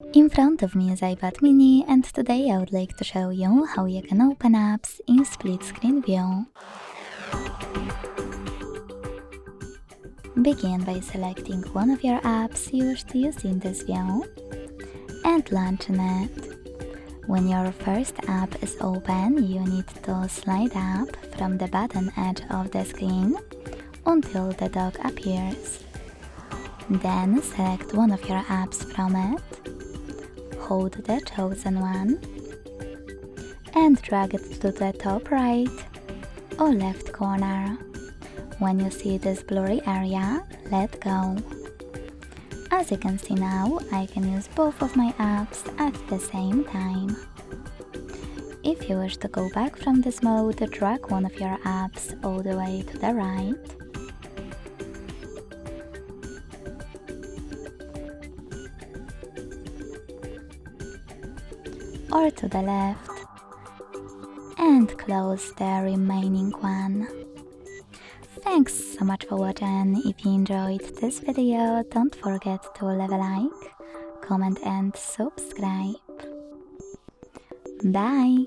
In front of me is iPad mini, and today I would like to show you how you can open apps in split screen view. Begin by selecting one of your apps used to use in this view and launching it. When your first app is open, you need to slide up from the bottom edge of the screen until the dock appears. Then select one of your apps from it, hold the chosen one, and drag it to the top right or left corner. When you see this blurry area, let go. As you can see now, I can use both of my apps at the same time. If you wish to go back from this mode, drag one of your apps all the way to the right. Or to the left, and close the remaining one. Thanks so much for watching. If you enjoyed this video, don't forget to leave a like, comment and subscribe. Bye!